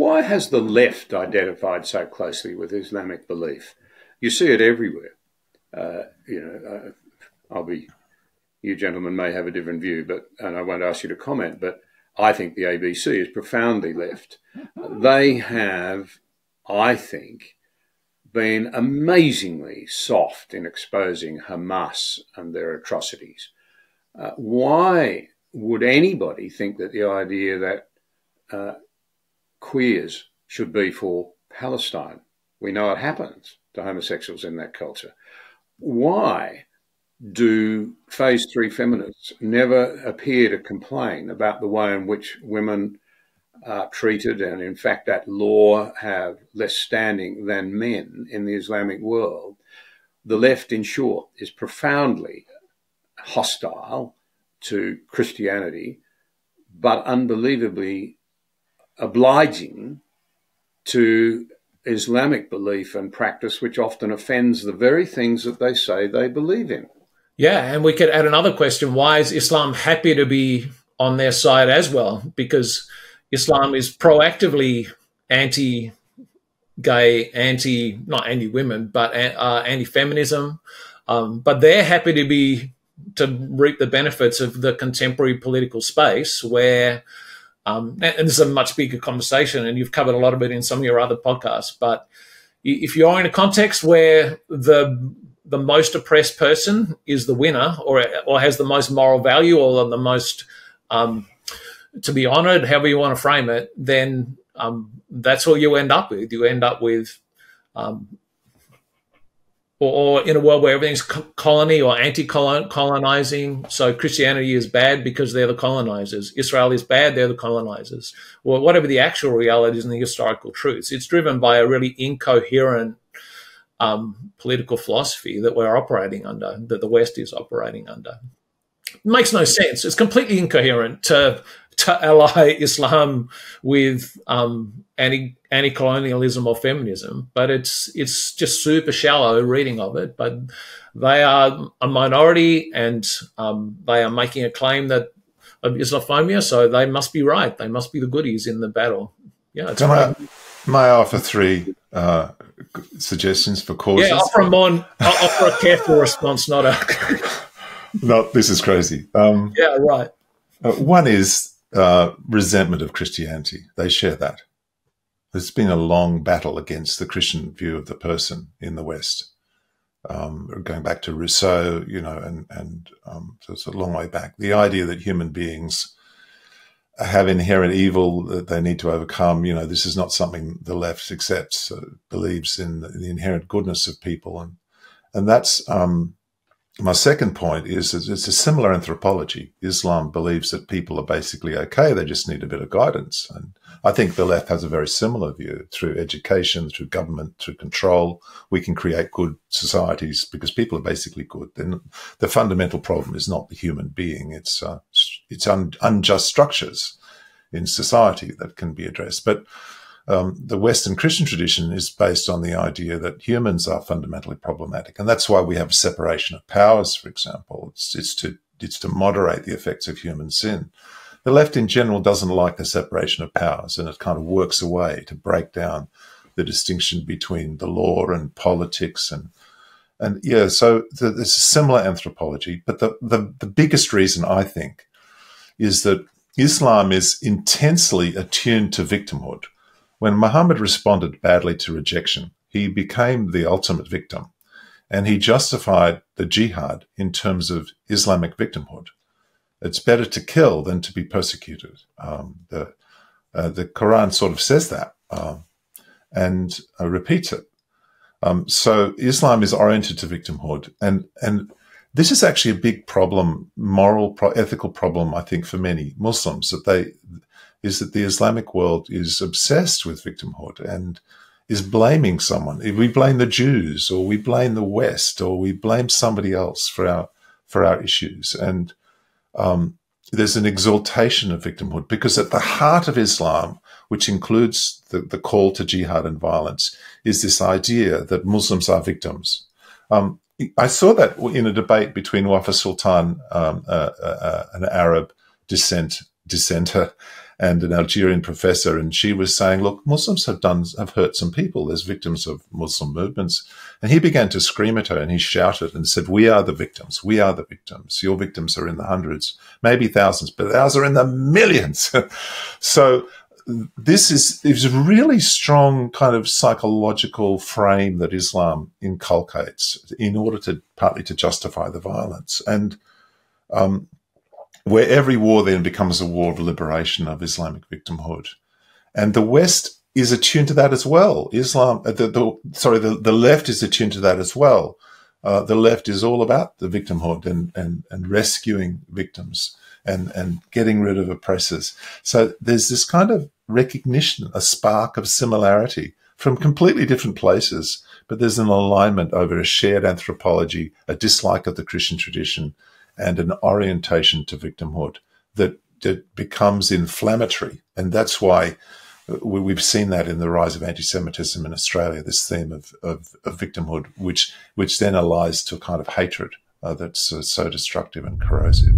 why has the left identified so closely with Islamic belief? You see it everywhere. You gentlemen may have a different view, and I won't ask you to comment, but I think the ABC is profoundly left. They have, I think, been amazingly soft in exposing Hamas and their atrocities. Why would anybody think that the idea that queers should be for Palestine? We know it happens to homosexuals in that culture. Why do phase 3 feminists never appear to complain about the way in which women are treated, and in fact at law have less standing than men in the Islamic world? The left, in short, is profoundly hostile to Christianity, but unbelievably obliging to Islamic belief and practice, which often offends the very things that they say they believe in. Yeah, and we could add another question. Why is Islam happy to be on their side as well? Because Islam is proactively anti-gay, not anti-women, but anti-feminism. But they're happy to reap the benefits of the contemporary political space where, and this is a much bigger conversation, and you've covered a lot of it in some of your other podcasts, but if you're in a context where the most oppressed person is the winner, or has the most moral value, or the most to be honoured, however you want to frame it, then that's what you end up with. You end up with, or in a world where everything's colony or anti-colonizing. So Christianity is bad because they're the colonizers. Israel is bad, they're the colonizers. Or whatever the actual realities and the historical truths. It's driven by a really incoherent political philosophy that we're operating under, that the West is operating under. It makes no sense. It's completely incoherent to ally Islam with anti-colonialism or feminism, but it's just super shallow reading of it. But they are a minority, and they are making a claim of Islamophobia, so they must be right. They must be the goodies in the battle. Yeah, it's may I offer 3 suggestions for causes? Yeah, offer a careful response, not a. No, this is crazy. Yeah, right. One is resentment of Christianity. They share that. There's been a long battle against the Christian view of the person in the West, going back to Rousseau, so it's a long way back. The idea that human beings have inherent evil that they need to overcome, this is not something the left accepts, believes in the inherent goodness of people. And that's my second point is that it's a similar anthropology. Islam believes that people are basically okay. They just need a bit of guidance. And I think the left has a very similar view. Through education, through government, through control, we can create good societies because people are basically good. Then the fundamental problem is not the human being. It's unjust structures in society that can be addressed. But the Western Christian tradition is based on the idea that humans are fundamentally problematic. And that's why we have a separation of powers, for example. It's to moderate the effects of human sin. The left in general doesn't like the separation of powers, and it kind of works away to break down the distinction between the law and politics. And yeah, so there's a similar anthropology. But the biggest reason, I think, is that Islam is intensely attuned to victimhood. When Muhammad responded badly to rejection, he became the ultimate victim, and he justified the jihad in terms of Islamic victimhood. It's better to kill than to be persecuted. The Quran sort of says that and repeats it. So Islam is oriented to victimhood, and this is actually a big problem, ethical problem, I think, for many Muslims, that the Islamic world is obsessed with victimhood and is blaming someone. If we blame the Jews, or we blame the West, or we blame somebody else for our issues. And there's an exaltation of victimhood, because at the heart of Islam, which includes the call to jihad and violence, is this idea that Muslims are victims. I saw that in a debate between Wafa Sultan, an Arab dissenter, and an Algerian professor, and she was saying, look, Muslims have hurt some people. There's victims of Muslim movements. And he began to scream at her, and he shouted and said, we are the victims. We are the victims. Your victims are in the hundreds, maybe thousands, but ours are in the millions. So this is a really strong kind of psychological frame that Islam inculcates in order to partly to justify the violence. And where every war then becomes a war of liberation of Islamic victimhood. And the West is attuned to that as well. The left is attuned to that as well. The left is all about the victimhood and rescuing victims and getting rid of oppressors. So there's this kind of recognition, a spark of similarity from completely different places, but there's an alignment over a shared anthropology, a dislike of the Christian tradition, and an orientation to victimhood that becomes inflammatory. And that's why we've seen that in the rise of anti-Semitism in Australia, this theme of victimhood, which then allies to a kind of hatred that's so destructive and corrosive.